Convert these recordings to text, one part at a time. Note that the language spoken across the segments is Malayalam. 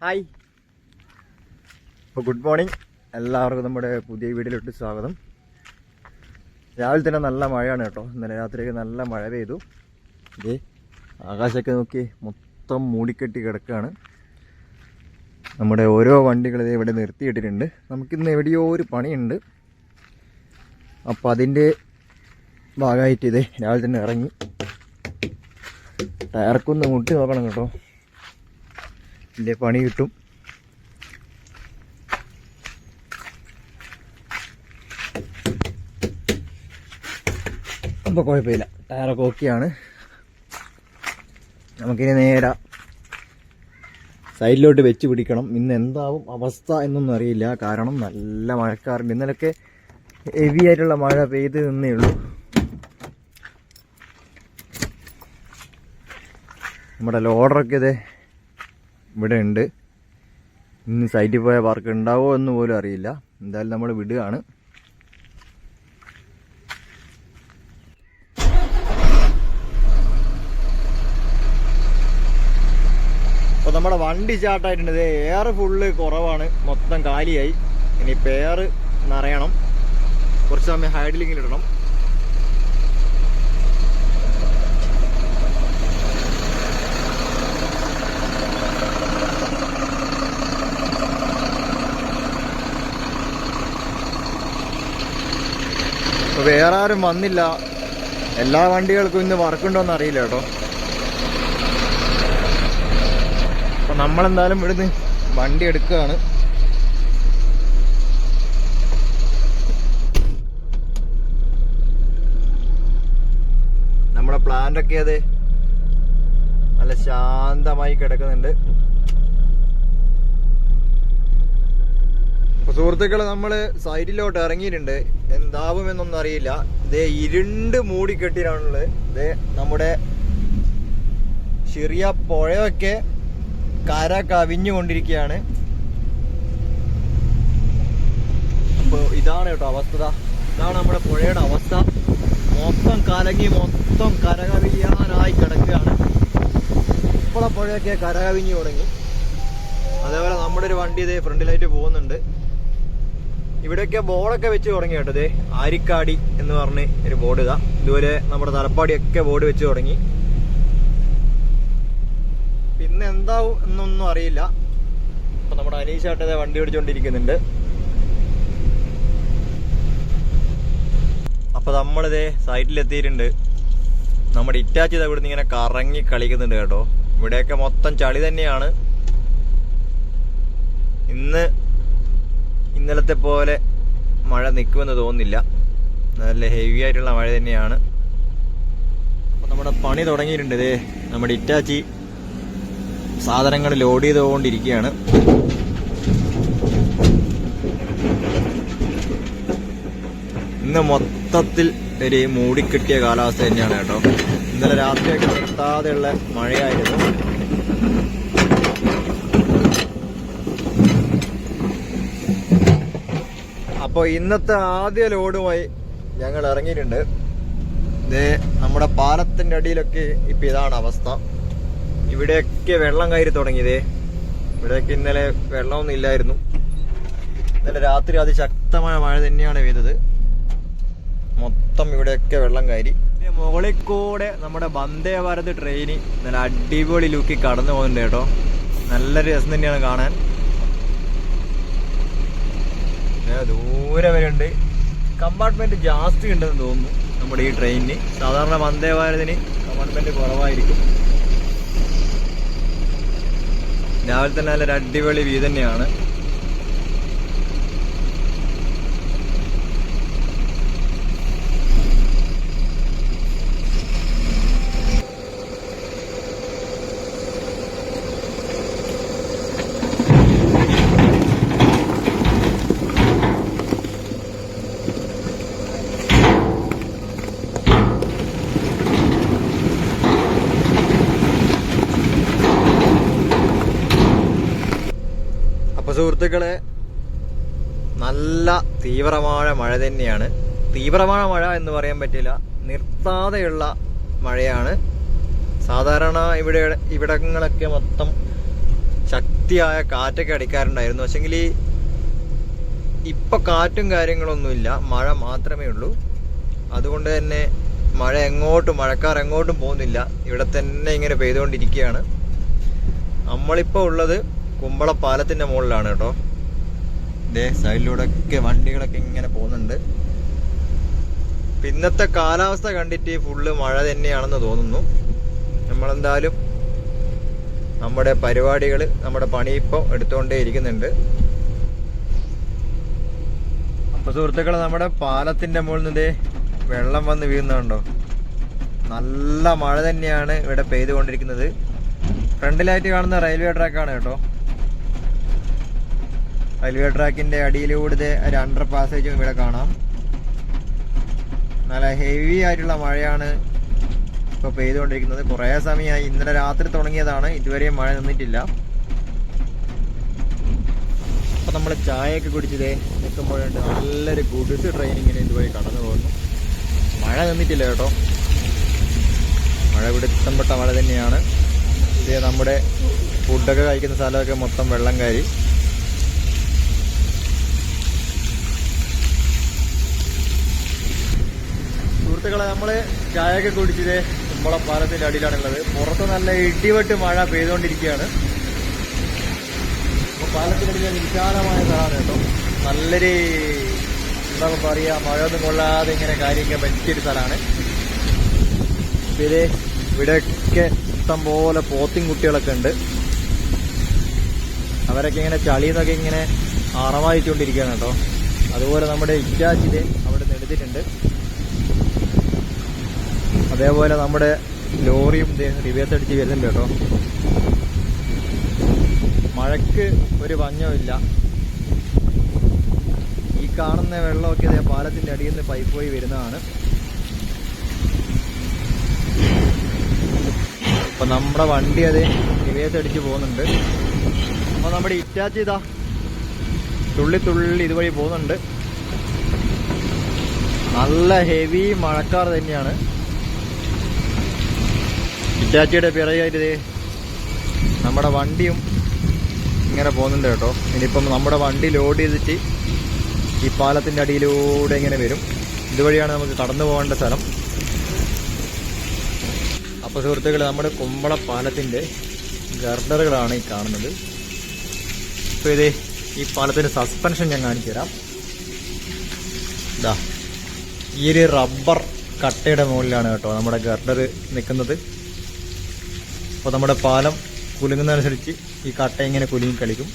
ഹായ്, അപ്പോൾ ഗുഡ് മോർണിംഗ് എല്ലാവർക്കും. നമ്മുടെ പുതിയ വീഡിയോയിലോട്ട് സ്വാഗതം. രാവിലെ തന്നെ നല്ല മഴയാണ് കേട്ടോ. ഇന്നലെ രാത്രിയൊക്കെ നല്ല മഴ പെയ്തു. ഇതേ ആകാശമൊക്കെ നോക്കി മൊത്തം മൂടിക്കെട്ടി കിടക്കുകയാണ്. നമ്മുടെ ഓരോ വണ്ടികൾ ഇവിടെ നിർത്തിയിട്ടിട്ടുണ്ട്. നമുക്കിന്ന് എവിടെയോ ഒരു പണിയുണ്ട്. അപ്പം അതിൻ്റെ ഭാഗമായിട്ട് ഇതേ രാവിലെ തന്നെ ഇറങ്ങി ടയർക്കൊന്ന് മുട്ടി നോക്കണം കേട്ടോ, ഇല്ലേ പണി കിട്ടും. അപ്പോൾ കുഴപ്പമില്ല, ടയറൊക്കെ ഓക്കെയാണ്. നമുക്കിനി നേരെ സൈഡിലോട്ട് വെച്ച് പിടിക്കണം. ഇന്ന് എന്താവും അവസ്ഥ എന്നൊന്നും അറിയില്ല, കാരണം നല്ല മഴക്കാറുണ്ട്. ഇന്നലൊക്കെ ഹെവി ആയിട്ടുള്ള മഴ പെയ്ത് നിന്നേ ഉള്ളൂ. നമ്മുടെ ലോഡറൊക്കെ ഇതേ ഇവിടെ ഉണ്ട്. ഇന്ന് സൈറ്റിൽ പോയ വർക്ക് ഉണ്ടാവോ എന്ന് പോലും അറിയില്ല. എന്തായാലും നമ്മൾ വിടുകയാണ്. അപ്പോൾ നമ്മുടെ വണ്ടി സ്റ്റാർട്ടായിട്ടുണ്ട്. എയർ ഫുള്ള് കുറവാണ്, മൊത്തം കാലിയായി. ഇനി എയർ നിറയണം. കുറച്ച് സമയം ഹൈഡ്ലിങ്ങിലിടണം. അപ്പോൾ വേറെ ആരും വന്നില്ല. എല്ലാ വണ്ടികൾക്കും ഇന്ന് വർക്കുണ്ടോയെന്ന് അറിയില്ല കേട്ടോ. അപ്പം നമ്മളെന്തായാലും ഇവിടുന്ന് വണ്ടി എടുക്കുകയാണ്. നമ്മുടെ പ്ലാന്റൊക്കെ അത് നല്ല ശാന്തമായി കിടക്കുന്നുണ്ട്. അപ്പോൾ സുഹൃത്തുക്കളെ, നമ്മൾ സൈറ്റിലോട്ട് ഇറങ്ങിയിട്ടുണ്ട്. എന്താവുമെന്നൊന്നും അറിയില്ല. ഇതേ ഇരുണ്ട് മൂടിക്കെട്ടിയിട്ടാണുള്ളത്. ഇതേ നമ്മുടെ ചെറിയ പുഴയൊക്കെ കര കവിഞ്ഞുകൊണ്ടിരിക്കുകയാണ്. അപ്പോൾ ഇതാണ് കേട്ടോ അവസ്ഥ. ഇതാണ് നമ്മുടെ പുഴയുടെ അവസ്ഥ. മൊത്തം കലങ്ങി മൊത്തം കരകവിയാനായി കിടക്കുകയാണ്. ഇപ്പോൾ പുഴയൊക്കെ കരകവിഞ്ഞു തുടങ്ങി. അതേപോലെ നമ്മുടെ ഒരു വണ്ടി ഇതേ ഫ്രണ്ടിലായിട്ട് പോകുന്നുണ്ട്. ഇവിടെയൊക്കെ ബോർഡൊക്കെ വെച്ച് തുടങ്ങി കേട്ടോ. ഇതേ ആരിക്കാടി എന്ന് പറഞ്ഞ് ഒരു ബോർഡ് ഇതാ. ഇതുപോലെ നമ്മുടെ തലപ്പാടിയൊക്കെ ബോർഡ് വെച്ച് തുടങ്ങി. പിന്നെ എന്താവും എന്നൊന്നും അറിയില്ല. അപ്പൊ നമ്മുടെ അനീഷാട്ടതേ വണ്ടി ഓടിച്ചുകൊണ്ടിരിക്കുന്നുണ്ട്. അപ്പൊ നമ്മളിതേ സൈറ്റിലെത്തിയിട്ടുണ്ട്. നമ്മുടെ ഇറ്റാച്ചി ഇതാ ഇവിടുന്ന് ഇങ്ങനെ കറങ്ങി കളിക്കുന്നുണ്ട് കേട്ടോ. ഇവിടെയൊക്കെ മൊത്തം ചളി തന്നെയാണ്. ഇന്നലത്തെ പോലെ മഴ നിൽക്കുമെന്ന് തോന്നുന്നില്ല. നല്ല ഹെവി ആയിട്ടുള്ള മഴ തന്നെയാണ്. അപ്പോൾ നമ്മുടെ പണി തുടങ്ങിയിട്ടുണ്ട്. ഇതേ നമ്മുടെ ഇറ്റാച്ചി സാധനങ്ങൾ ലോഡ് ചെയ്തുകൊണ്ടിരിക്കുകയാണ്. ഇന്ന് മൊത്തത്തിൽ ഒരു മൂടിക്കെട്ടിയ കാലാവസ്ഥ തന്നെയാണ് കേട്ടോ. ഇന്നലെ രാത്രിയൊക്കെ നിർത്താതെയുള്ള മഴയായിരുന്നു. അപ്പോൾ ഇന്നത്തെ ആദ്യ ലോഡുമായി ഞങ്ങൾ ഇറങ്ങിയിട്ടുണ്ട്. ഇതേ നമ്മുടെ പാലത്തിൻ്റെ അടിയിലൊക്കെ ഇപ്പം ഇതാണ് അവസ്ഥ. ഇവിടെയൊക്കെ വെള്ളം കയറി തുടങ്ങിയതേ. ഇവിടെയൊക്കെ ഇന്നലെ വെള്ളമൊന്നും ഇല്ലായിരുന്നു. ഇന്നലെ രാത്രി അതിശക്തമായ മഴ തന്നെയാണ് പെയ്തത്. മൊത്തം ഇവിടെയൊക്കെ വെള്ളം കയറി. മുകളിൽ കൂടെ നമ്മുടെ വന്ദേ ഭാരത് ട്രെയിന് നല്ല അടിപൊളി ലുക്കിൽ കടന്നു പോകുന്നുണ്ട് കേട്ടോ. നല്ലൊരു രസം തന്നെയാണ് കാണാൻ. ദൂരെ വരെ ഉണ്ട്. കമ്പാർട്ട്മെന്റ് ജാസ്തി ഉണ്ടെന്ന് തോന്നുന്നു നമ്മുടെ ഈ ട്രെയിനിന്. സാധാരണ വന്ദേ ഭാരതിന് കമ്പാർട്ട്മെന്റ് കുറവായിരിക്കും. രാവിലെ തന്നെ നല്ലൊരു അടിപൊളി വ്യൂ തന്നെയാണ്. അപ്പോൾ സുഹൃത്തുക്കളെ, നല്ല തീവ്രമായ മഴ തന്നെയാണ്. തീവ്രമായ മഴ എന്ന് പറയാൻ പറ്റില്ല, നിർത്താതെയുള്ള മഴയാണ്. സാധാരണ ഇവിടങ്ങളൊക്കെ മൊത്തം ശക്തിയായ കാറ്റൊക്കെ അടിക്കാറുണ്ടായിരുന്നു. പക്ഷെങ്കിൽ ഇപ്പം കാറ്റും കാര്യങ്ങളൊന്നുമില്ല, മഴ മാത്രമേ ഉള്ളൂ. അതുകൊണ്ട് തന്നെ മഴക്കാർ എങ്ങോട്ടും പോകുന്നില്ല, ഇവിടെ തന്നെ ഇങ്ങനെ പെയ്തുകൊണ്ടിരിക്കുകയാണ്. നമ്മളിപ്പോൾ ഉള്ളത് കുമ്പള പാലത്തിൻ്റെ മുകളിലാണ് കേട്ടോ. ഇതേ സൈഡിലൂടെ ഒക്കെ വണ്ടികളൊക്കെ ഇങ്ങനെ പോകുന്നുണ്ട്. ഇന്നത്തെ കാലാവസ്ഥ കണ്ടിട്ട് ഫുള്ള് മഴ തന്നെയാണെന്ന് തോന്നുന്നു. നമ്മളെന്തായാലും നമ്മുടെ പരിപാടികൾ, നമ്മുടെ പണി ഇപ്പോൾ എടുത്തുകൊണ്ടേ ഇരിക്കുന്നുണ്ട്. അപ്പോൾ സുഹൃത്തുക്കളെ, നമ്മുടെ പാലത്തിൻ്റെ മുകളിൽ നിന്ന് വെള്ളം വന്ന് വീഴുന്നുണ്ടോ? നല്ല മഴ തന്നെയാണ് ഇവിടെ പെയ്തുകൊണ്ടിരിക്കുന്നത്. ഫ്രണ്ടിലായിട്ട് കാണുന്ന റെയിൽവേ ട്രാക്കാണ് കേട്ടോ. റെയിൽവേ ട്രാക്കിൻ്റെ അടിയിലൂടെ ഒരു അണ്ടർ പാസേജും ഇവിടെ കാണാം. നല്ല ഹെവി ആയിട്ടുള്ള മഴയാണ് ഇപ്പോൾ പെയ്തുകൊണ്ടിരിക്കുന്നത്. കുറേ സമയമായി, ഇന്നലെ രാത്രി തുടങ്ങിയതാണ്, ഇതുവരെയും മഴ നിന്നിട്ടില്ല. അപ്പം നമ്മൾ ചായയൊക്കെ കുടിച്ചതേ നിൽക്കുമ്പോഴുണ്ട് നല്ലൊരു ഗുഡ്സ് ട്രെയിൻ ഇങ്ങനെ ഇതുവഴി കടന്നു പോകുന്നു. മഴ നിന്നിട്ടില്ല കേട്ടോ, മഴ പിടുത്തപ്പെട്ട മഴ തന്നെയാണ്. ഇത് നമ്മുടെ ഫുഡൊക്കെ കഴിക്കുന്ന സ്ഥലമൊക്കെ മൊത്തം വെള്ളം കയറി. സുഹൃത്തുക്കളെ, നമ്മൾ ചായയൊക്കെ കുടിച്ചത് കുമ്പള പാലത്തിൻ്റെ അടിയിലാണുള്ളത്. പുറത്ത് നല്ല ഇടിവെട്ട് മഴ പെയ്തുകൊണ്ടിരിക്കുകയാണ്. അപ്പോൾ പാലത്തിൻ്റെ അടിയിൽ വിശാലമായ സ്ഥലമാണ് കേട്ടോ. നല്ലൊരു എന്താ പറയുക, മഴയൊന്നും കൊള്ളാതെ ഇങ്ങനെ കാര്യമൊക്കെ പറ്റിയൊരു സ്ഥലമാണ്. പിന്നെ ഇവിടെയൊക്കെ ഇഷ്ടം പോലെ പോത്തിൻ കുട്ടികളൊക്കെ ഉണ്ട്. അവരൊക്കെ ഇങ്ങനെ ചളിന്നൊക്കെ ഇങ്ങനെ അറവായിച്ചുകൊണ്ടിരിക്കുകയാണ് കേട്ടോ. അതുപോലെ നമ്മുടെ ഇറ്റാച്ചിൽ അവിടെ നിന്ന് എടുത്തിട്ടുണ്ട്. അതേപോലെ നമ്മുടെ ലോറിയും റിവേഴ്സ് അടിച്ച് വരുന്നുണ്ട് കേട്ടോ. മഴയ്ക്ക് ഒരു പഞ്ഞമില്ല. ഈ കാണുന്ന വെള്ളമൊക്കെ ഇതേ പാലത്തിൻ്റെ അടിയിൽ നിന്ന് പൈപ്പ് വഴി വരുന്നതാണ്. അപ്പം നമ്മുടെ വണ്ടി അത് റിവേഴ്സ് അടിച്ച് പോകുന്നുണ്ട്. അപ്പോൾ നമ്മുടെ ഇറ്റാച്ചി ഇതാ തുള്ളി ഇതുവഴി പോകുന്നുണ്ട്. നല്ല ഹെവി മഴക്കാർ തന്നെയാണ്. ഇറ്റാച്ചിയുടെ പിറകായിട്ട് നമ്മുടെ വണ്ടിയും ഇങ്ങനെ പോകുന്നുണ്ട് കേട്ടോ. ഇനിയിപ്പം നമ്മുടെ വണ്ടി ലോഡ് ചെയ്തിട്ട് ഈ പാലത്തിൻ്റെ അടിയിലൂടെ ഇങ്ങനെ വരും. ഇതുവഴിയാണ് നമുക്ക് കടന്നു പോകേണ്ട സ്ഥലം. അപ്പോൾ സുഹൃത്തുക്കളെ, നമ്മുടെ കുമ്പള പാലത്തിൻ്റെ ഗർഡറുകളാണ് ഈ കാണുന്നത്. അപ്പോൾ ഇത് ഈ പാലത്തിൻ്റെ സസ്പെൻഷൻ ഞാൻ കാണിച്ചു തരാം. ഇതാ ഈ ഒരു റബ്ബർ കട്ടയുടെ മുകളിലാണ് കേട്ടോ നമ്മുടെ ഗർഡർ നിൽക്കുന്നത്. അപ്പോൾ നമ്മുടെ പാലം കുലുങ്ങുന്നതനുസരിച്ച് ഈ കട്ട ഇങ്ങനെ കുലുങ്ങി കളിക്കും.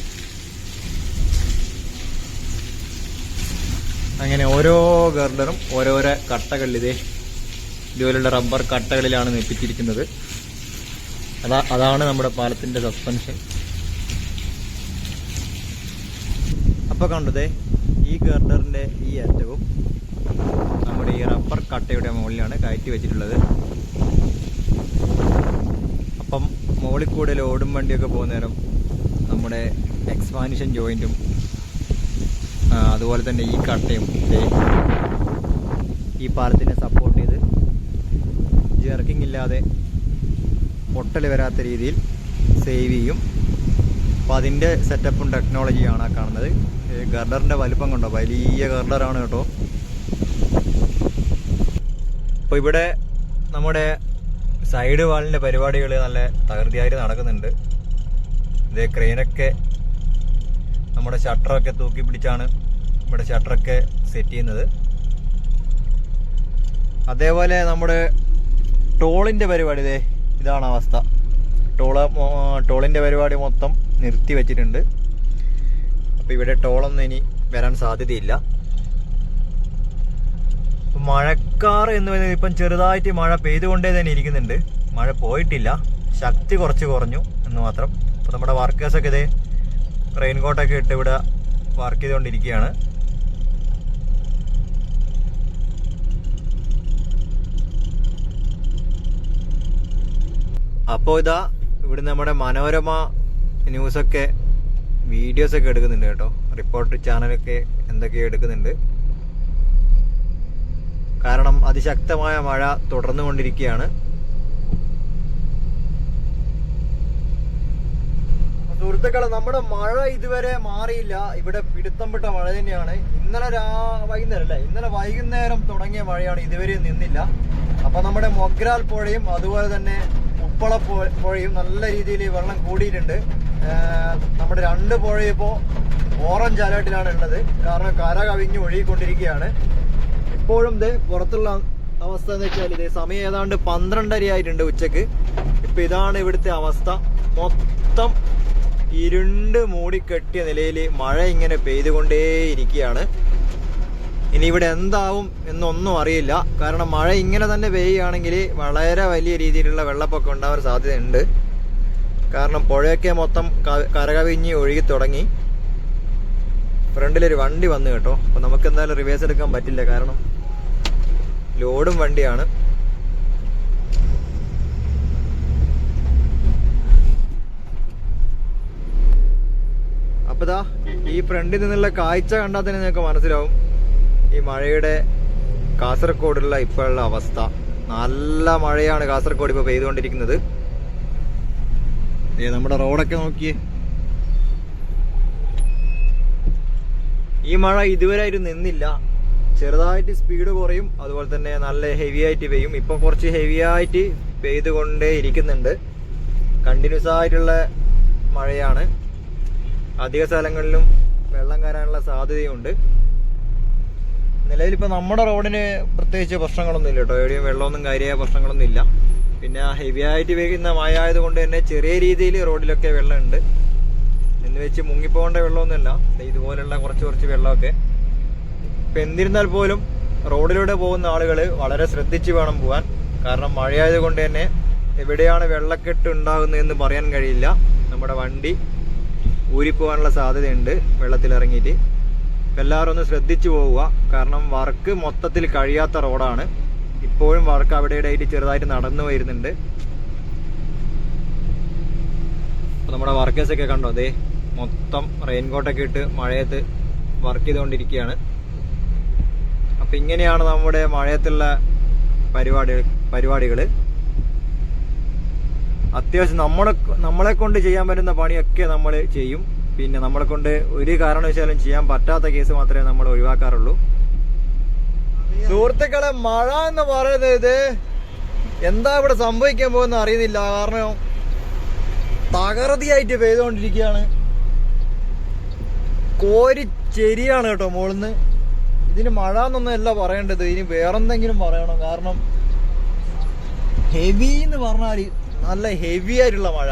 അങ്ങനെ ഓരോ ഗർഡറും ഓരോരോ കട്ടകളിൽ ഇതുപോലുള്ള റബ്ബർ കട്ടകളിലാണ് നിർമ്മിച്ചിരിക്കുന്നത്. അതാണ് നമ്മുടെ പാലത്തിൻ്റെ സസ്പെൻഷൻ. അപ്പോൾ കണ്ടതേ ഈ ഗർഡറിൻ്റെ ഈ അറ്റവും നമ്മുടെ ഈ റബ്ബർ കട്ടയുടെ മുകളിലാണ് കയറ്റി വെച്ചിട്ടുള്ളത്. അപ്പം മുകളിൽ കൂടെ ലോഡും വണ്ടിയൊക്കെ പോകുന്ന നേരം നമ്മുടെ എക്സ്പാൻഷൻ ജോയിൻറ്റും അതുപോലെ തന്നെ ഈ കട്ടയും ഈ പാലത്തിനെ സപ്പോർട്ട് ചെയ്ത് ജെർക്കിംഗ് ഇല്ലാതെ പൊട്ടൽ വരാത്ത രീതിയിൽ സേവ് ചെയ്യും. അപ്പോൾ അതിൻ്റെ സെറ്റപ്പും ടെക്നോളജിയാണ് ആ കാണുന്നത്. ഗർഡറിൻ്റെ വലിപ്പം കണ്ടോ, വലിയ ഗർഡറാണ് കേട്ടോ. അപ്പോൾ ഇവിടെ നമ്മുടെ സൈഡ് വാളിൻ്റെ പരിപാടികൾ നല്ല തകൃതിയായിട്ട് നടക്കുന്നുണ്ട്. ഇതേ ക്രെയിനൊക്കെ നമ്മുടെ ഷട്ടറൊക്കെ തൂക്കി പിടിച്ചാണ് ഇവിടെ ഷട്ടറൊക്കെ സെറ്റ് ചെയ്യുന്നത്. അതേപോലെ നമ്മുടെ ടോളിൻ്റെ പരിപാടി ഇതാണ് അവസ്ഥ. ടോളിൻ്റെ പരിപാടി മൊത്തം നിർത്തി വെച്ചിട്ടുണ്ട്. അപ്പോൾ ഇവിടെ ടോളൊന്നും ഇനി വരാൻ സാധ്യതയില്ല. മഴക്കാർ എന്ന് പറയുന്നത് ഇപ്പം ചെറുതായിട്ട് മഴ പെയ്തുകൊണ്ടേ തന്നെ ഇരിക്കുന്നുണ്ട്. മഴ പോയിട്ടില്ല, ശക്തി കുറച്ച് കുറഞ്ഞു എന്ന് മാത്രം. അപ്പോൾ നമ്മുടെ വർക്കേഴ്സൊക്കെ ഇതേ റെയിൻകോട്ടൊക്കെ ഇട്ട് ഇവിടെ വർക്ക് ചെയ്തുകൊണ്ടിരിക്കുകയാണ്. അപ്പോൾ ഇതാ ഇവിടെ നമ്മുടെ മനോരമ ന്യൂസൊക്കെ വീഡിയോസൊക്കെ എടുക്കുന്നുണ്ട് കേട്ടോ. റിപ്പോർട്ടർ ചാനലൊക്കെ എന്തൊക്കെയോ എടുക്കുന്നുണ്ട്. കാരണം അതിശക്തമായ മഴ തുടർന്നുകൊണ്ടിരിക്കുകയാണ്. സുഹൃത്തുക്കളെ, നമ്മുടെ മഴ ഇതുവരെ മാറിയില്ല. ഇവിടെ പിടുത്തം വിട്ട മഴ തന്നെയാണ്. ഇന്നലെ വൈകുന്നേരം തുടങ്ങിയ മഴയാണ്, ഇതുവരെ നിന്നില്ല. അപ്പൊ നമ്മുടെ മൊഗ്രാൽ പുഴയും അതുപോലെ തന്നെ ഉപ്പള പുഴയും നല്ല രീതിയിൽ വെള്ളം കൂടിയിട്ടുണ്ട്. നമ്മുടെ 2 പുഴയും ഇപ്പോൾ ഓറഞ്ച് അലേർട്ടിലാണ് ഉള്ളത്. കാരണം കര കവിഞ്ഞ് ഒഴുകിക്കൊണ്ടിരിക്കുകയാണ്. ഇപ്പോഴും പുറത്തുള്ള അവസ്ഥ എന്ന് വെച്ചാൽ സമയം ഏതാണ്ട് 12:30 ആയിട്ടുണ്ട് ഉച്ചക്ക്. ഇപ്പൊ ഇതാണ് ഇവിടുത്തെ അവസ്ഥ. മൊത്തം ഇരുണ്ട് മൂടിക്കെട്ടിയ നിലയിൽ മഴ ഇങ്ങനെ പെയ്തുകൊണ്ടേയിരിക്കുകയാണ്. ഇനി ഇവിടെ എന്താവും എന്നൊന്നും അറിയില്ല. കാരണം മഴ ഇങ്ങനെ തന്നെ പെയ്യുകയാണെങ്കിൽ വളരെ വലിയ രീതിയിലുള്ള വെള്ളപ്പൊക്കം ഉണ്ടാവാൻ സാധ്യതയുണ്ട്. കാരണം പുഴയൊക്കെ മൊത്തം കരകവിഞ്ഞ് ഒഴുകി തുടങ്ങി. ഫ്രണ്ടിലൊരു വണ്ടി വന്നു കേട്ടോ. അപ്പോൾ നമുക്ക് എന്തായാലും റിവേഴ്സ് എടുക്കാൻ പറ്റില്ല, കാരണം ലോഡും വണ്ടിയാണ്. അപ്പോൾ ഈ ഫ്രണ്ടിൽ നിന്നുള്ള കാഴ്ച കണ്ടാൽ തന്നെ നിങ്ങൾക്ക് മനസ്സിലാവും ഈ മഴയുടെ കാസർഗോഡുള്ള ഇപ്പോഴുള്ള അവസ്ഥ. നല്ല മഴയാണ് കാസർഗോഡ് ഇപ്പോൾ പെയ്തുകൊണ്ടിരിക്കുന്നത്. നമ്മുടെ റോഡൊക്കെ നോക്കിയേ. ഈ മഴ ഇതുവരെ ആയിട്ട് നിന്നില്ല. ചെറുതായിട്ട് സ്പീഡ് കുറയും, അതുപോലെ തന്നെ നല്ല ഹെവി ആയിട്ട് പെയ്യും. ഇപ്പം കുറച്ച് ഹെവി ആയിട്ട് പെയ്തുകൊണ്ടേ ഇരിക്കുന്നുണ്ട്. കണ്ടിന്യൂസ് ആയിട്ടുള്ള മഴയാണ്. അധിക സ്ഥലങ്ങളിലും വെള്ളം കയറാനുള്ള സാധ്യതയുണ്ട്. നിലവിലിപ്പോൾ നമ്മുടെ റോഡിന് പ്രത്യേകിച്ച് പ്രശ്നങ്ങളൊന്നും ഇല്ല കേട്ടോ. എവിടെയും വെള്ളമൊന്നും കാര്യമായ പ്രശ്നങ്ങളൊന്നും ഇല്ല. പിന്നെ ഹെവി ആയിട്ട് പെയ്യുന്ന മഴ ആയതുകൊണ്ട് തന്നെ ചെറിയ രീതിയിൽ റോഡിലൊക്കെ വെള്ളമുണ്ട്. എന്ന് വെച്ച് മുങ്ങിപ്പോകേണ്ട വെള്ളമൊന്നുമില്ല. ഇതുപോലുള്ള കുറച്ച് വെള്ളമൊക്കെ. ഇപ്പം എന്നിരുന്നാൽ പോലും റോഡിലൂടെ പോകുന്ന ആളുകൾ വളരെ ശ്രദ്ധിച്ച് വേണം പോകാൻ. കാരണം മഴയായതുകൊണ്ട് തന്നെ എവിടെയാണ് വെള്ളക്കെട്ട് ഉണ്ടാകുന്നതെന്ന് പറയാൻ കഴിയില്ല. നമ്മുടെ വണ്ടി ഊരിപ്പോകാനുള്ള സാധ്യതയുണ്ട് വെള്ളത്തിലിറങ്ങിയിട്ട്. എല്ലാവരും ഒന്ന് ശ്രദ്ധിച്ചു പോവുക. കാരണം വർക്ക് മൊത്തത്തിൽ കഴിയാത്ത റോഡാണ്. ഇപ്പോഴും വർക്ക് അവിടെ ആയിട്ട് ചെറുതായിട്ട് നടന്നു വരുന്നുണ്ട്. നമ്മുടെ വർക്കേഴ്സൊക്കെ കണ്ടോ, മൊത്തം റെയിൻകോട്ടൊക്കെ ഇട്ട് മഴയത്ത് വർക്ക് ചെയ്തുകൊണ്ടിരിക്കുകയാണ്. അപ്പം ഇങ്ങനെയാണ് നമ്മുടെ മഴയത്തുള്ള പരിപാടികൾ. അത്യാവശ്യം നമ്മളെ കൊണ്ട് ചെയ്യാൻ പറ്റുന്ന പണിയൊക്കെ നമ്മൾ ചെയ്യും. പിന്നെ നമ്മളെ കൊണ്ട് ഒരു കാരണവശാലും ചെയ്യാൻ പറ്റാത്ത കേസ് മാത്രമേ നമ്മൾ ഒഴിവാക്കാറുള്ളൂ. സുഹൃത്തുക്കളെ, മഴ എന്ന് പറയുന്നത് എന്താ ഇവിടെ സംഭവിക്കാൻ പോകുന്ന അറിയുന്നില്ല. കാരണം തകൃതിയായിട്ട് പെയ്തുകൊണ്ടിരിക്കുകയാണ്. കോരി ചെരിയാണ് കേട്ടോ മുകളിന്ന്. ഇതിന് മഴ എന്നൊന്നും അല്ല പറയേണ്ടത്, ഇനി വേറെന്തെങ്കിലും പറയണം. കാരണം ഹെവി എന്ന് പറഞ്ഞാൽ നല്ല ഹെവി ആയിട്ടുള്ള മഴ.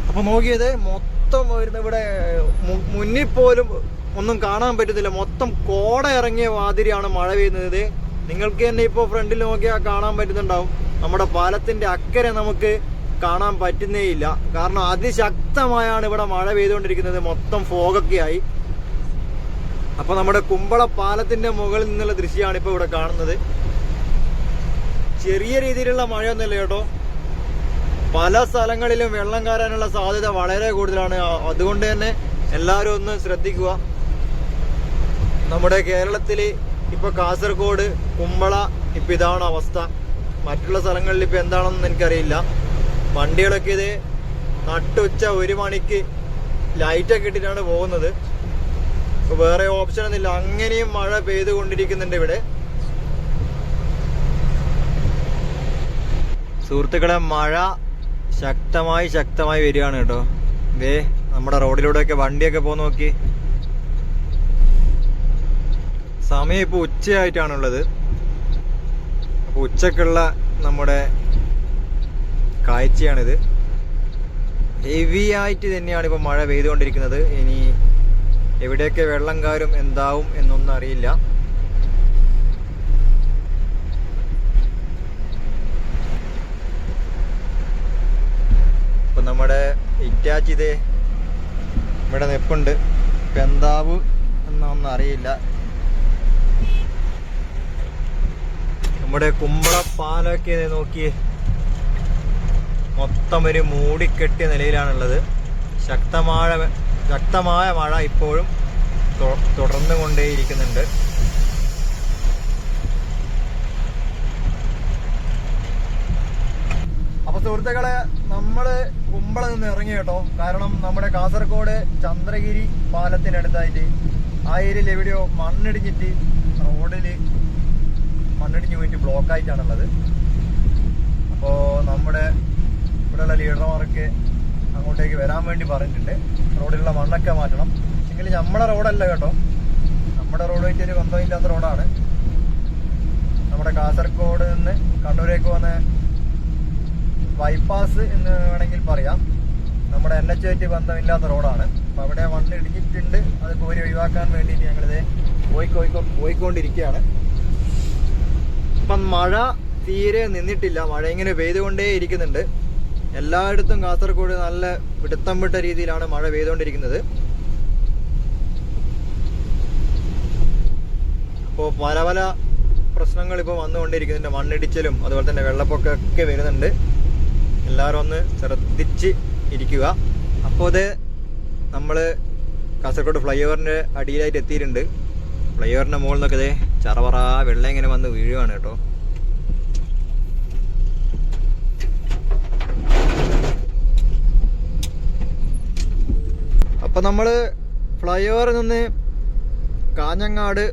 അപ്പൊ നോക്കിയത് മൊത്തം വരുന്ന ഇവിടെ മുന്നിൽ പോലും ഒന്നും കാണാൻ പറ്റുന്നില്ല. മൊത്തം കോട ഇറങ്ങിയ മാതിരിയാണ് മഴ പെയ്യുന്നത്. നിങ്ങൾക്ക് തന്നെ ഇപ്പോൾ ഫ്രണ്ടിൽ നോക്കിയാൽ കാണാൻ പറ്റുന്നുണ്ടാവും. നമ്മുടെ പാലത്തിന്റെ അക്കരെ നമുക്ക് കാണാൻ പറ്റുന്നേയില്ല. കാരണം അതിശക്തമായാണ് ഇവിടെ മഴ പെയ്തുകൊണ്ടിരിക്കുന്നത്. മൊത്തം ഫോഗൊക്കെ ആയി. അപ്പൊ നമ്മുടെ കുമ്പള പാലത്തിന്റെ മുകളിൽ നിന്നുള്ള ദൃശ്യമാണ് ഇപ്പൊ ഇവിടെ കാണുന്നത്. ചെറിയ രീതിയിലുള്ള മഴയൊന്നുമില്ല കേട്ടോ. പല സ്ഥലങ്ങളിലും വെള്ളം കയറാനുള്ള സാധ്യത വളരെ കൂടുതലാണ്. അതുകൊണ്ട് തന്നെ എല്ലാവരും ഒന്ന് ശ്രദ്ധിക്കുക. നമ്മുടെ കേരളത്തിൽ ഇപ്പൊ കാസർഗോഡ്, കുമ്പള ഇപ്പൊ ഇതാണ് അവസ്ഥ. മറ്റുള്ള സ്ഥലങ്ങളിൽ ഇപ്പൊ എന്താണെന്ന് എനിക്കറിയില്ല. വണ്ടികളൊക്കെ നട്ടുച്ച 1 മണിക്ക് ലൈറ്റൊക്കെ ഇട്ടിട്ടാണ് പോകുന്നത്. വേറെ ഓപ്ഷൻ ഒന്നുമില്ല. അങ്ങനെയും മഴ പെയ്തുകൊണ്ടിരിക്കുന്നുണ്ട് ഇവിടെ. സുഹൃത്തുക്കളെ, മഴ ശക്തമായി വരികയാണ് കേട്ടോ. നമ്മുടെ റോഡിലൂടെയൊക്കെ വണ്ടിയൊക്കെ പോകുന്ന നോക്കി. സമയം ഇപ്പോൾ ഉച്ചയായിട്ടാണുള്ളത്. അപ്പോൾ ഉച്ചക്കുള്ള നമ്മുടെ കാഴ്ചയാണിത്. ഹെവി ആയിട്ട് തന്നെയാണ് ഇപ്പോൾ മഴ പെയ്തുകൊണ്ടിരിക്കുന്നത്. ഇനി എവിടെയൊക്കെ വെള്ളം കയറും എന്താവും എന്നൊന്നും അറിയില്ല. ഇപ്പം നമ്മുടെ ഇറ്റാച്ചി ഇവിടെ നിൽപ്പുണ്ട്. ഇപ്പം എന്താവും എന്നൊന്നും അറിയില്ല. നമ്മുടെ കുമ്പള പാലൊക്കെ നോക്കിയേ, മൊത്തം ഒരു മൂടിക്കെട്ടിയ നിലയിലാണുള്ളത്. ശക്തമായ മഴ ഇപ്പോഴും തുടർന്നു കൊണ്ടേയിരിക്കുന്നുണ്ട്. അപ്പൊ അപ്പൊ സുഹൃത്തുക്കളെ, നമ്മള് കുമ്പള നിന്ന് ഇറങ്ങി കേട്ടോ. കാരണം നമ്മുടെ കാസർഗോഡ് ചന്ദ്രഗിരി പാലത്തിനടുത്തായിട്ട് ആ ഏരിയയിൽ എവിടെയോ മണ്ണിടിഞ്ഞിട്ട് റോഡില് മണ്ണിടിഞ്ഞ് പോയിട്ട് ബ്ലോക്ക് ആയിട്ടാണുള്ളത്. അപ്പോൾ നമ്മുടെ ഇവിടെയുള്ള ലീഡർമാർക്ക് അങ്ങോട്ടേക്ക് വരാൻ വേണ്ടി പറഞ്ഞിട്ടുണ്ട്. റോഡിലുള്ള മണ്ണൊക്കെ മാറ്റണം. എങ്കിൽ നമ്മുടെ റോഡല്ല കേട്ടോ, നമ്മുടെ റോഡായിട്ട് ഒരു ബന്ധമില്ലാത്ത റോഡാണ്. നമ്മുടെ കാസർഗോഡ് നിന്ന് കണ്ണൂരേക്ക് വന്ന ബൈപ്പാസ് എന്ന് വേണമെങ്കിൽ പറയാം. നമ്മുടെ NH ആയിട്ട് ബന്ധമില്ലാത്ത റോഡാണ്. അപ്പം അവിടെ മണ്ണ് ഇടിഞ്ഞിട്ടുണ്ട്. അത് കോരി ഒഴിവാക്കാൻ വേണ്ടിയിട്ട് ഞങ്ങളിത് പോയിക്കൊണ്ടിരിക്കുകയാണ്. ഇപ്പം മഴ തീരെ നിന്നിട്ടില്ല. മഴ ഇങ്ങനെ പെയ്തുകൊണ്ടേ ഇരിക്കുന്നുണ്ട്. എല്ലായിടത്തും കാസർഗോഡ് നല്ല പിടുത്തം വിട്ട രീതിയിലാണ് മഴ പെയ്തുകൊണ്ടിരിക്കുന്നത്. അപ്പോൾ പല പല പ്രശ്നങ്ങൾ ഇപ്പോൾ വന്നുകൊണ്ടിരിക്കുന്നുണ്ട്. മണ്ണിടിച്ചിലും അതുപോലെ തന്നെ വെള്ളപ്പൊക്കമൊക്കെ വരുന്നുണ്ട്. എല്ലാവരും ഒന്ന് ശ്രദ്ധിച്ച് ഇരിക്കുക. അപ്പോൾ ഇത് നമ്മൾ കാസർഗോഡ് ഫ്ലൈ ഓവറിൻ്റെ അടിയിലായിട്ട് എത്തിയിട്ടുണ്ട്. ഫ്ലൈ ഓവറിൻ്റെ മുകളിൽ നിന്നൊക്കെ ഇതേ ചറപറ വെള്ളം ഇങ്ങനെ വന്ന് വീഴുവാണ് കേട്ടോ. അപ്പോൾ നമ്മൾ ഫ്ലൈ ഓവറിൽ നിന്ന് കാഞ്ഞങ്ങാട്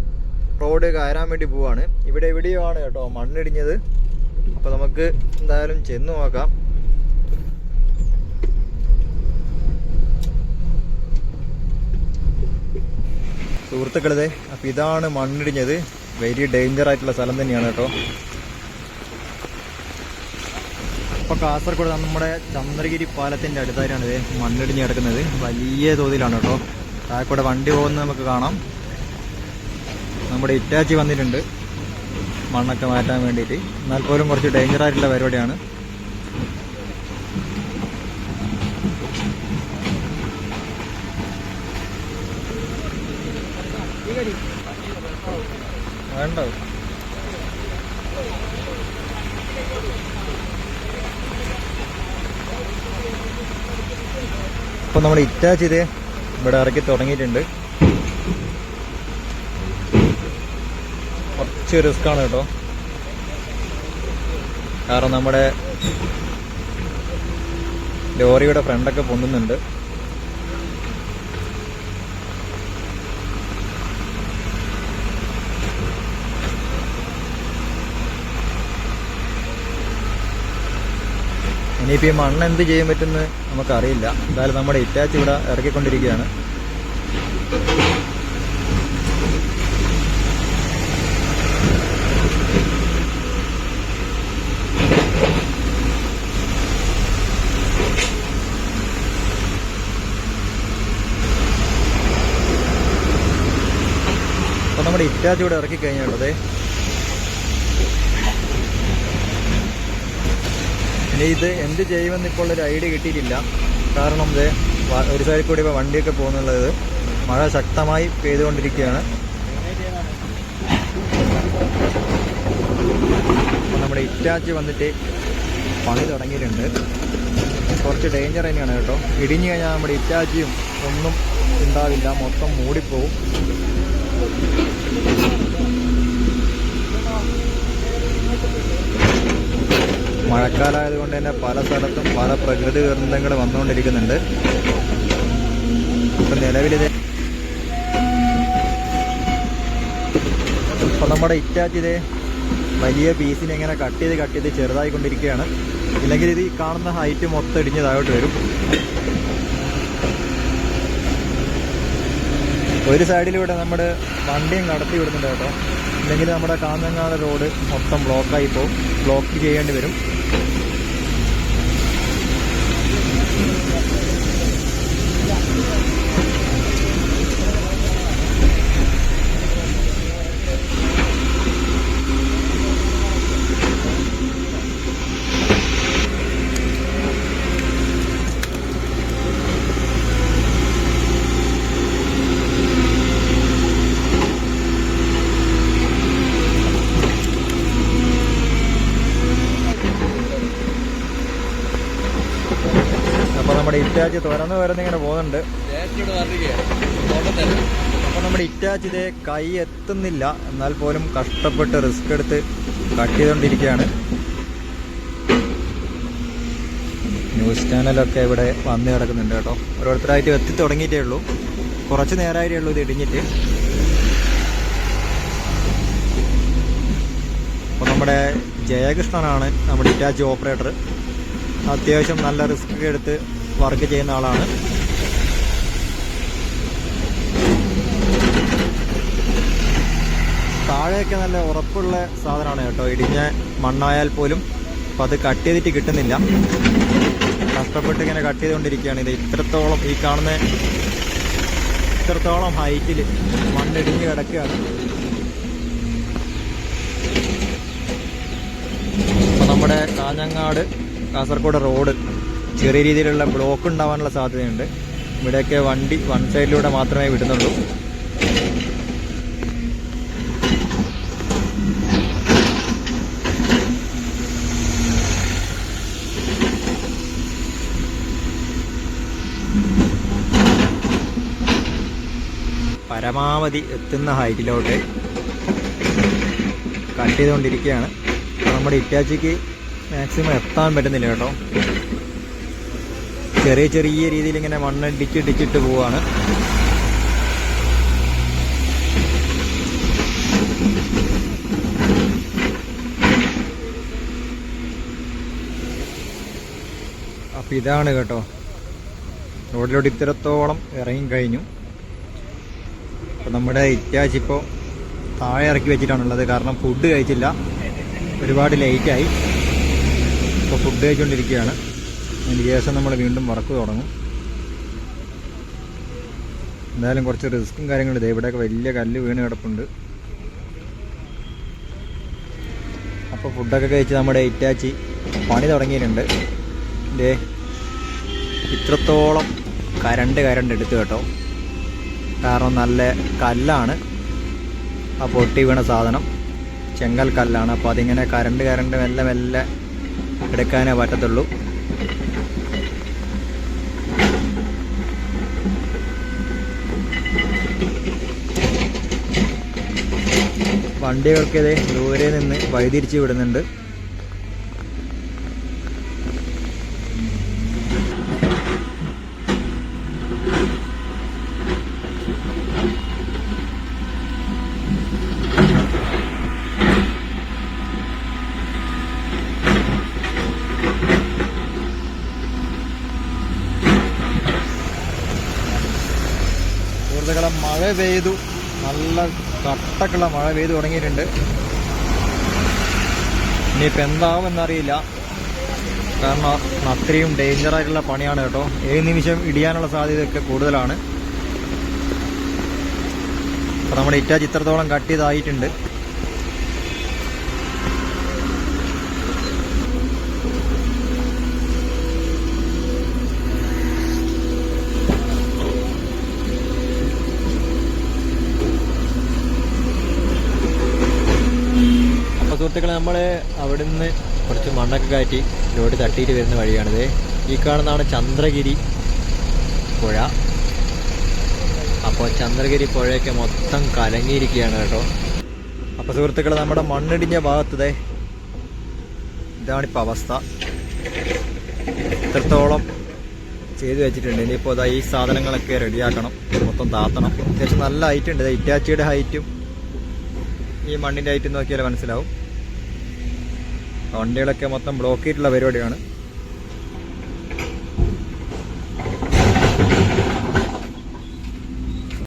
റോഡ് കയറാൻ വേണ്ടി പോവാണ്. ഇവിടെ എവിടെയോ ആണ് കേട്ടോ മണ്ണിടിഞ്ഞത്. അപ്പോൾ നമുക്ക് എന്തായാലും ചെന്ന് നോക്കാം. സുഹൃത്തുക്കളെ, അപ്പോൾ ഇതാണ് മണ്ണിടിഞ്ഞത്. വെരി ഡേഞ്ചർ ആയിട്ടുള്ള സ്ഥലം തന്നെയാണ് കേട്ടോ. ഇപ്പോൾ കാസർഗോഡ് നമ്മുടെ ചന്ദ്രഗിരി പാലത്തിൻ്റെ അടുത്തായിട്ടാണ് ഇത് മണ്ണിടിഞ്ഞ് കിടക്കുന്നത്. വലിയ തോതിലാണ് കേട്ടോ. താഴെക്കൂടെ വണ്ടി പോകുന്നത് നമുക്ക് കാണാം. നമ്മുടെ ഇറ്റാച്ചി വന്നിട്ടുണ്ട് മണ്ണൊക്കെ മാറ്റാൻ വേണ്ടിയിട്ട്. എന്നാൽ പോലും കുറച്ച് ഡേഞ്ചർ ആയിട്ടുള്ള പരിപാടിയാണ്. വേണ്ട ഇപ്പൊ നമ്മൾ ഇറ്റാച്ചി ഇത് ഇവിടെ ഇറക്കി തുടങ്ങിയിട്ടുണ്ട്. കുറച്ച് റിസ്ക് ആണ് കേട്ടോ. കാരണം നമ്മുടെ ലോറിയുടെ ഫ്രണ്ടൊക്കെ പൊന്തുന്നുണ്ട്. ഇനിയിപ്പോൾ ഈ മണ്ണ് എന്ത് ചെയ്യാൻ പറ്റുമെന്ന് നമുക്കറിയില്ല. എന്തായാലും നമ്മുടെ ഇറ്റാച്ചി ഇവിടെ ഇറക്കിക്കൊണ്ടിരിക്കുകയാണ്. അപ്പോൾ നമ്മുടെ ഇറ്റാച്ചി ഇവിടെ ഇറക്കി കഴിഞ്ഞുള്ളത്. ഇനി ഇത് എന്ത് ചെയ്യുമെന്ന് ഇപ്പോൾ ഒരു ഐഡിയ കിട്ടിയിട്ടില്ല. കാരണം ഇത് ഒരു സൈഡിൽ കൂടി ഇപ്പോൾ വണ്ടിയൊക്കെ പോകുന്നുള്ളത്. മഴ ശക്തമായി പെയ്തുകൊണ്ടിരിക്കുകയാണ്. അപ്പോൾ നമ്മുടെ ഇറ്റാച്ചി വന്നിട്ട് പണി തുടങ്ങിയിട്ടുണ്ട്. കുറച്ച് ഡേഞ്ചർ തന്നെയാണ് കേട്ടോ. ഇടിഞ്ഞു കഴിഞ്ഞാൽ നമ്മുടെ ഇറ്റാച്ചിയും ഒന്നും ഉണ്ടാവില്ല, മൊത്തം മൂടിപ്പോവും. മഴക്കാലമായതുകൊണ്ട് തന്നെ പല സ്ഥലത്തും പല പ്രകൃതി ദുരന്തങ്ങൾ വന്നുകൊണ്ടിരിക്കുന്നുണ്ട്. ഇപ്പം നിലവിലിത് ഇപ്പം നമ്മുടെ ഇറ്റാച്ചി ഇത് വലിയ പീസിനെ ഇങ്ങനെ കട്ട് ചെയ്ത് ചെറുതായിക്കൊണ്ടിരിക്കുകയാണ്. ഇല്ലെങ്കിൽ ഇത് കാണുന്ന ഹൈറ്റ് മൊത്തം ഇടിഞ്ഞ് താഴോട്ട് വരും. ഒരു സൈഡിലൂടെ നമ്മുടെ വണ്ടിയും കടത്തി വിടുന്നുണ്ട് കേട്ടോ. ഇല്ലെങ്കിൽ നമ്മുടെ കാഞ്ഞങ്ങാട് റോഡ് മൊത്തം ബ്ലോക്കായി പോകും. ബ്ലോക്ക് ചെയ്യേണ്ടി വരും. അപ്പോൾ നമ്മുടെ ഇറ്റാച്ചി തുറന്ന് ഇങ്ങനെ പോകുന്നുണ്ട്. അപ്പോൾ നമ്മുടെ ഇറ്റാച്ചി ഇതേ കൈ എത്തുന്നില്ല. എന്നാൽ പോലും കഷ്ടപ്പെട്ട് റിസ്ക് എടുത്ത് കട്ട് ചെയ്തുകൊണ്ടിരിക്കുകയാണ്. ന്യൂസ് ചാനലൊക്കെ ഇവിടെ വന്ന് കിടക്കുന്നുണ്ട് കേട്ടോ. ഓരോരുത്തരായിട്ട് എത്തി തുടങ്ങിയിട്ടേ ഉള്ളൂ. കുറച്ച് നേരമായിട്ടേ ഉള്ളൂ ഇത് ഇടിഞ്ഞിട്ട്. അപ്പോൾ നമ്മുടെ ജയകൃഷ്ണനാണ് നമ്മുടെ ഇറ്റാച്ചി ഓപ്പറേറ്റർ. അത്യാവശ്യം നല്ല റിസ്ക് എടുത്ത് വർക്ക് ചെയ്യുന്ന ആളാണ്. താഴെയൊക്കെ നല്ല ഉറപ്പുള്ള സാധനമാണ് കേട്ടോ. ഇടിഞ്ഞ മണ്ണായാൽ പോലും അപ്പം അത് കട്ട് ചെയ്തിട്ട് കിട്ടുന്നില്ല. കഷ്ടപ്പെട്ട് ഇങ്ങനെ കട്ട് ചെയ്തുകൊണ്ടിരിക്കുകയാണ്. ഇത് ഇത്രത്തോളം ഈ കാണുന്ന ഇത്രത്തോളം ഹൈറ്റിൽ മണ്ണിടിഞ്ഞ് കിടക്കുകയാണ്. അപ്പം നമ്മുടെ കാഞ്ഞങ്ങാട് കാസർഗോഡ് റോഡ് ചെറിയ രീതിയിലുള്ള ബ്ലോക്ക് ഉണ്ടാവാനുള്ള സാധ്യതയുണ്ട്. ഇവിടെയൊക്കെ വണ്ടി വൺ സൈഡിലൂടെ മാത്രമേ വിടുന്നുള്ളൂ. പരമാവധി എത്തുന്ന ഹൈറ്റിലോട്ട് കട്ട് ചെയ്തുകൊണ്ടിരിക്കുകയാണ്. നമ്മുടെ ഇറ്റാച്ചിക്ക് മാക്സിമം എത്താൻ പറ്റുന്നില്ല കേട്ടോ. ചെറിയ ചെറിയ രീതിയിൽ ഇങ്ങനെ മണ്ണ് ഇടിച്ചിട്ട് പോവാണ്. അപ്പം ഇതാണ് കേട്ടോ, റോഡിലോട്ട് ഇത്രത്തോളം ഇറങ്ങിക്കഴിഞ്ഞു. അപ്പോൾ നമ്മുടെ ഇറ്റാച്ചി ഇപ്പോൾ താഴെ ഇറക്കി വെച്ചിട്ടാണുള്ളത്. കാരണം ഫുഡ് കഴിച്ചില്ല, ഒരുപാട് ലേറ്റായി. ഇപ്പോൾ ഫുഡ് കഴിച്ചുകൊണ്ടിരിക്കുകയാണ്. അതിന് ശേഷം നമ്മൾ വീണ്ടും വർക്ക് തുടങ്ങും. എന്തായാലും കുറച്ച് റിസ്ക്കും കാര്യങ്ങളും ഇതേ ഇവിടെയൊക്കെ വലിയ കല്ല് വീണ് കിടപ്പുണ്ട്. അപ്പോൾ ഫുഡൊക്കെ കഴിച്ച് നമ്മുടെ ഇറ്റാച്ചി പണി തുടങ്ങിയിട്ടുണ്ട്. ഇതേ ഇത്രത്തോളം കരണ്ട് എടുത്തു കേട്ടോ. കാരണം നല്ല കല്ലാണ് ആ പൊട്ടി വീണ സാധനം, ചെങ്കൽ കല്ലാണ്. അപ്പോൾ അതിങ്ങനെ കരണ്ട് മെല്ലെ മെല്ലെ എടുക്കാനേ പറ്റത്തുള്ളൂ. വണ്ടികൾക്കിത് ദൂരെ നിന്ന് വഴിതിരിച്ച് വിടുന്നുണ്ട്. സുഹൃത്തുക്കളെ, മഴ പെയ്തു, നല്ല കട്ടക്കുള്ള മഴ പെയ്തു തുടങ്ങിയിട്ടുണ്ട്. ഇനിയിപ്പോൾ എന്താവുമെന്നറിയില്ല. കാരണം അത്രയും ഡേഞ്ചറായിട്ടുള്ള പണിയാണ് കേട്ടോ. ഏത് നിമിഷം ഇടിയാനുള്ള സാധ്യതയൊക്കെ കൂടുതലാണ്. അപ്പോൾ നമ്മുടെ ഇറ്റാച്ചി ഇത്രത്തോളം കട്ട് ചെയ്തായിട്ടുണ്ട്. സുഹൃത്തുക്കളെ, നമ്മൾ അവിടുന്ന് കുറച്ച് മണ്ണൊക്കെ കയറ്റി ലോഡ് തട്ടിയിട്ട് വരുന്ന വഴിയാണിത്. ഈ കാണുന്നതാണ് ചന്ദ്രഗിരി പുഴ. അപ്പോൾ ചന്ദ്രഗിരി പുഴയൊക്കെ മൊത്തം കലങ്ങിയിരിക്കുകയാണ് കേട്ടോ. അപ്പോൾ സുഹൃത്തുക്കളെ, നമ്മുടെ മണ്ണിടിഞ്ഞ ഭാഗത്തതേ ഇതാണിപ്പോൾ അവസ്ഥ. ഇത്രത്തോളം ചെയ്തു വെച്ചിട്ടുണ്ട്. ഇനിയിപ്പോൾ അതാ ഈ സാധനങ്ങളൊക്കെ റെഡിയാക്കണം, മൊത്തം താത്തണം. അത്യാവശ്യം നല്ല ഹൈറ്റ് ഉണ്ട്. ഇറ്റാച്ചിയുടെ ഹൈറ്റും ഈ മണ്ണിൻ്റെ ഹൈറ്റും നോക്കിയാൽ മനസ്സിലാവും. വണ്ടികളൊക്കെ മൊത്തം ബ്ലോക്ക് ചെയ്തിട്ടുള്ള പരിപാടിയാണ്.